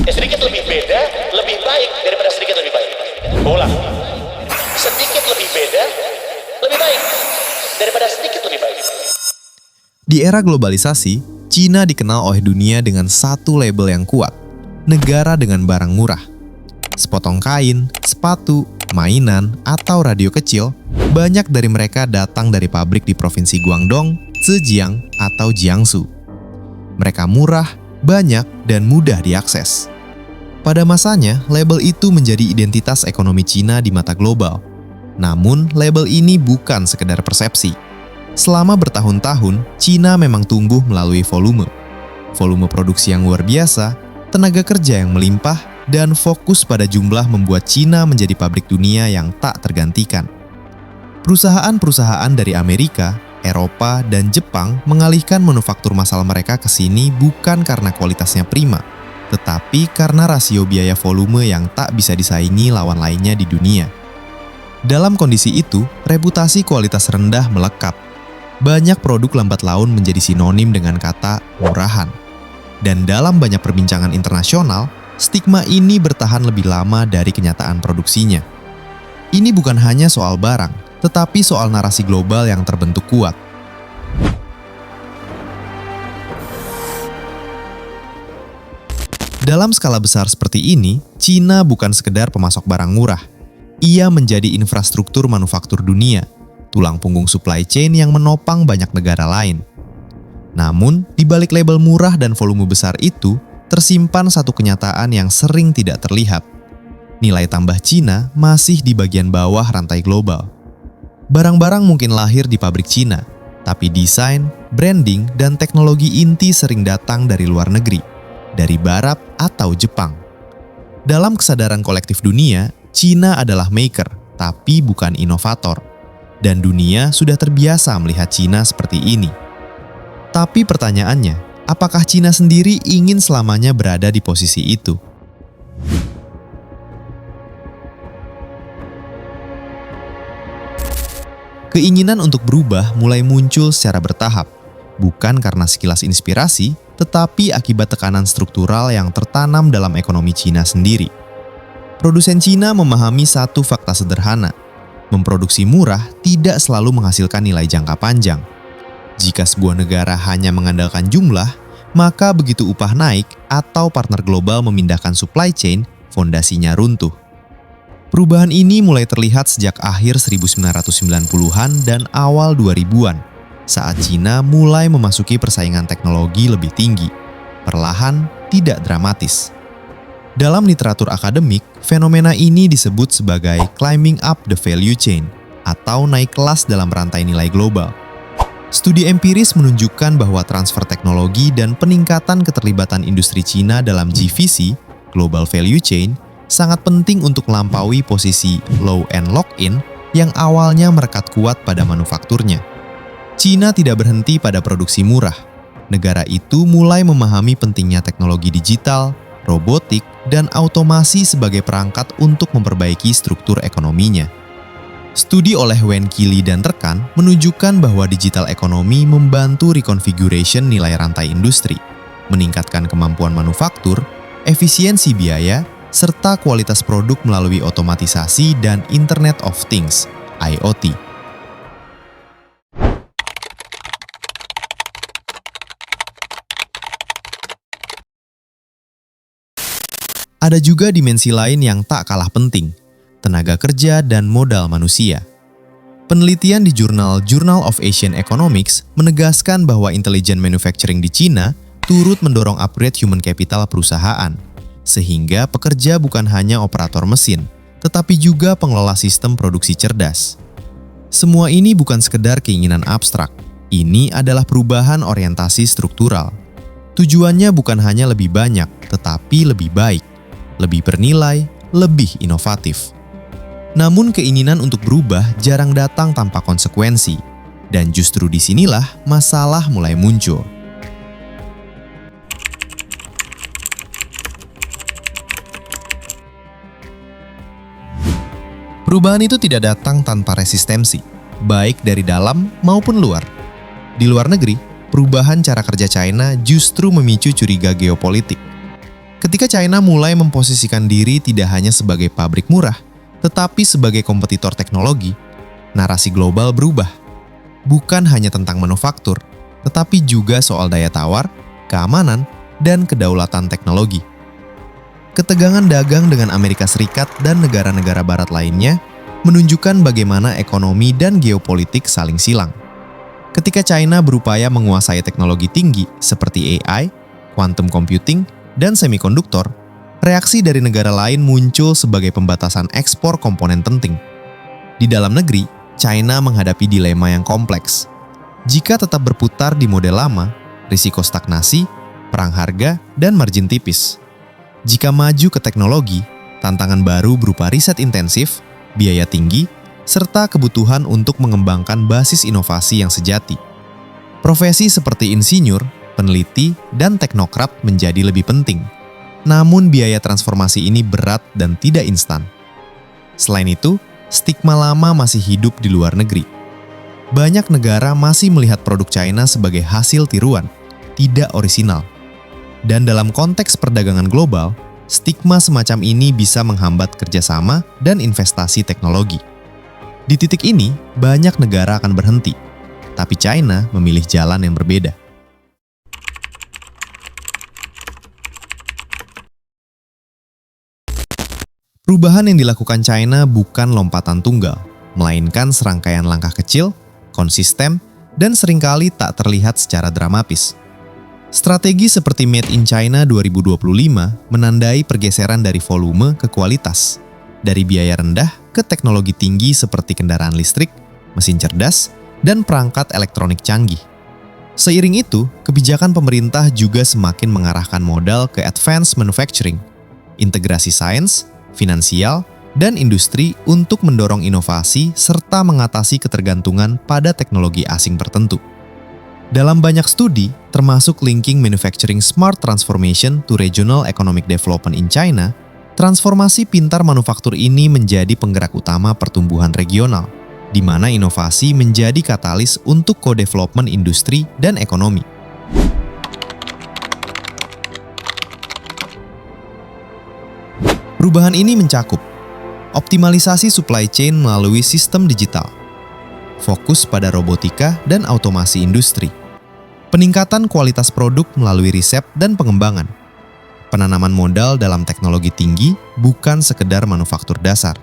Sedikit lebih beda, lebih baik daripada sedikit lebih baik. Ulang. Sedikit lebih beda, lebih baik daripada sedikit lebih baik. Di era globalisasi, Cina dikenal oleh dunia dengan satu label yang kuat, negara dengan barang murah. Sepotong kain, sepatu, mainan, atau radio kecil, banyak dari mereka datang dari pabrik di provinsi Guangdong, Zhejiang, atau Jiangsu. Mereka murah, banyak, dan mudah diakses. Pada masanya, label itu menjadi identitas ekonomi Cina di mata global. Namun, label ini bukan sekedar persepsi. Selama bertahun-tahun, Cina memang tumbuh melalui volume. Volume produksi yang luar biasa, tenaga kerja yang melimpah, dan fokus pada jumlah membuat Cina menjadi pabrik dunia yang tak tergantikan. Perusahaan-perusahaan dari Amerika, Eropa, dan Jepang mengalihkan manufaktur massal mereka ke sini bukan karena kualitasnya prima, tetapi karena rasio biaya volume yang tak bisa disaingi lawan lainnya di dunia. Dalam kondisi itu, reputasi kualitas rendah melekat. Banyak produk lambat laun menjadi sinonim dengan kata murahan. Dan dalam banyak perbincangan internasional, stigma ini bertahan lebih lama dari kenyataan produksinya. Ini bukan hanya soal barang, tetapi soal narasi global yang terbentuk kuat. Dalam skala besar seperti ini, Cina bukan sekedar pemasok barang murah. Ia menjadi infrastruktur manufaktur dunia, tulang punggung supply chain yang menopang banyak negara lain. Namun, di balik label murah dan volume besar itu, tersimpan satu kenyataan yang sering tidak terlihat. Nilai tambah Cina masih di bagian bawah rantai global. Barang-barang mungkin lahir di pabrik Cina, tapi desain, branding, dan teknologi inti sering datang dari luar negeri, dari Barat atau Jepang. Dalam kesadaran kolektif dunia, Cina adalah maker, tapi bukan inovator. Dan dunia sudah terbiasa melihat Cina seperti ini. Tapi pertanyaannya, apakah Cina sendiri ingin selamanya berada di posisi itu? Keinginan untuk berubah mulai muncul secara bertahap, bukan karena sekilas inspirasi, tetapi akibat tekanan struktural yang tertanam dalam ekonomi Cina sendiri. Produsen Cina memahami satu fakta sederhana, memproduksi murah tidak selalu menghasilkan nilai jangka panjang. Jika sebuah negara hanya mengandalkan jumlah, maka begitu upah naik atau partner global memindahkan supply chain, fondasinya runtuh. Perubahan ini mulai terlihat sejak akhir 1990-an dan awal 2000-an, saat Cina mulai memasuki persaingan teknologi lebih tinggi, perlahan, tidak dramatis. Dalam literatur akademik, fenomena ini disebut sebagai climbing up the value chain, atau naik kelas dalam rantai nilai global. Studi empiris menunjukkan bahwa transfer teknologi dan peningkatan keterlibatan industri Cina dalam GVC, Global Value Chain, sangat penting untuk melampaui posisi low and lock-in yang awalnya merekat kuat pada manufakturnya. Cina tidak berhenti pada produksi murah. Negara itu mulai memahami pentingnya teknologi digital, robotik, dan automasi sebagai perangkat untuk memperbaiki struktur ekonominya. Studi oleh Wen Qili dan rekan menunjukkan bahwa digital ekonomi membantu reconfiguration nilai rantai industri, meningkatkan kemampuan manufaktur, efisiensi biaya, serta kualitas produk melalui otomatisasi dan Internet of Things, IoT. Ada juga dimensi lain yang tak kalah penting, tenaga kerja dan modal manusia. Penelitian di jurnal Journal of Asian Economics menegaskan bahwa intelligent manufacturing di Cina turut mendorong upgrade human capital perusahaan, sehingga pekerja bukan hanya operator mesin, tetapi juga pengelola sistem produksi cerdas. Semua ini bukan sekedar keinginan abstrak, ini adalah perubahan orientasi struktural. Tujuannya bukan hanya lebih banyak, tetapi lebih baik, lebih bernilai, lebih inovatif. Namun keinginan untuk berubah jarang datang tanpa konsekuensi, dan justru disinilah masalah mulai muncul. Perubahan itu tidak datang tanpa resistensi, baik dari dalam maupun luar. Di luar negeri, perubahan cara kerja China justru memicu curiga geopolitik. Ketika China mulai memposisikan diri tidak hanya sebagai pabrik murah, tetapi sebagai kompetitor teknologi, narasi global berubah. Bukan hanya tentang manufaktur, tetapi juga soal daya tawar, keamanan, dan kedaulatan teknologi. Ketegangan dagang dengan Amerika Serikat dan negara-negara barat lainnya menunjukkan bagaimana ekonomi dan geopolitik saling silang. Ketika China berupaya menguasai teknologi tinggi seperti AI, quantum computing, dan semikonduktor, reaksi dari negara lain muncul sebagai pembatasan ekspor komponen penting. Di dalam negeri, China menghadapi dilema yang kompleks. Jika tetap berputar di model lama, risiko stagnasi, perang harga, dan margin tipis. Jika maju ke teknologi, tantangan baru berupa riset intensif, biaya tinggi, serta kebutuhan untuk mengembangkan basis inovasi yang sejati. Profesi seperti insinyur, peneliti, dan teknokrat menjadi lebih penting. Namun biaya transformasi ini berat dan tidak instan. Selain itu, stigma lama masih hidup di luar negeri. Banyak negara masih melihat produk China sebagai hasil tiruan, tidak orisinal. Dan dalam konteks perdagangan global, stigma semacam ini bisa menghambat kerjasama dan investasi teknologi. Di titik ini, banyak negara akan berhenti, tapi China memilih jalan yang berbeda. Perubahan yang dilakukan China bukan lompatan tunggal, melainkan serangkaian langkah kecil, konsisten, dan seringkali tak terlihat secara dramatis. Strategi seperti Made in China 2025 menandai pergeseran dari volume ke kualitas, dari biaya rendah ke teknologi tinggi seperti kendaraan listrik, mesin cerdas, dan perangkat elektronik canggih. Seiring itu, kebijakan pemerintah juga semakin mengarahkan modal ke advanced manufacturing, integrasi sains, finansial, dan industri untuk mendorong inovasi serta mengatasi ketergantungan pada teknologi asing tertentu. Dalam banyak studi, termasuk linking manufacturing smart transformation to regional economic development in China, transformasi pintar manufaktur ini menjadi penggerak utama pertumbuhan regional, di mana inovasi menjadi katalis untuk co-development industri dan ekonomi. Perubahan ini mencakup optimalisasi supply chain melalui sistem digital, fokus pada robotika dan otomasi industri, peningkatan kualitas produk melalui riset dan pengembangan, penanaman modal dalam teknologi tinggi bukan sekedar manufaktur dasar.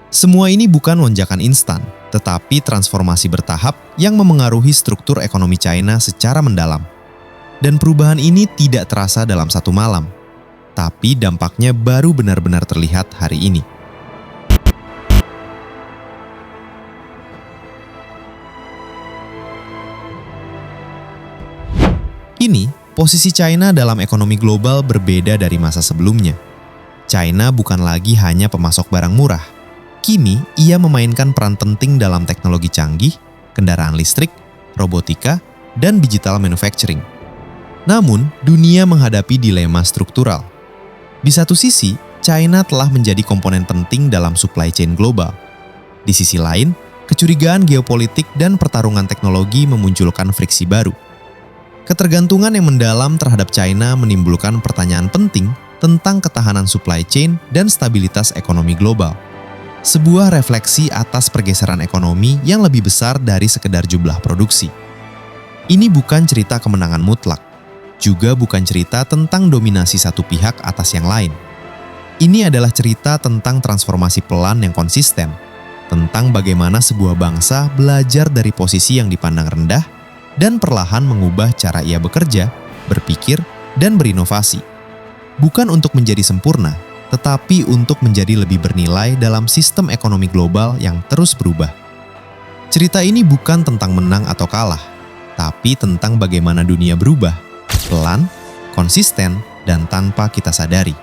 Semua ini bukan lonjakan instan, tetapi transformasi bertahap yang memengaruhi struktur ekonomi China secara mendalam. Dan perubahan ini tidak terasa dalam satu malam, tapi dampaknya baru benar-benar terlihat hari ini. Kini, posisi China dalam ekonomi global berbeda dari masa sebelumnya. China bukan lagi hanya pemasok barang murah. Kini, ia memainkan peran penting dalam teknologi canggih, kendaraan listrik, robotika, dan digital manufacturing. Namun, dunia menghadapi dilema struktural. Di satu sisi, China telah menjadi komponen penting dalam supply chain global. Di sisi lain, kecurigaan geopolitik dan pertarungan teknologi memunculkan friksi baru. Ketergantungan yang mendalam terhadap China menimbulkan pertanyaan penting tentang ketahanan supply chain dan stabilitas ekonomi global. Sebuah refleksi atas pergeseran ekonomi yang lebih besar dari sekedar jumlah produksi. Ini bukan cerita kemenangan mutlak, juga bukan cerita tentang dominasi satu pihak atas yang lain. Ini adalah cerita tentang transformasi pelan yang konsisten, tentang bagaimana sebuah bangsa belajar dari posisi yang dipandang rendah dan perlahan mengubah cara ia bekerja, berpikir, dan berinovasi. Bukan untuk menjadi sempurna, tetapi untuk menjadi lebih bernilai dalam sistem ekonomi global yang terus berubah. Cerita ini bukan tentang menang atau kalah, tapi tentang bagaimana dunia berubah, pelan, konsisten, dan tanpa kita sadari.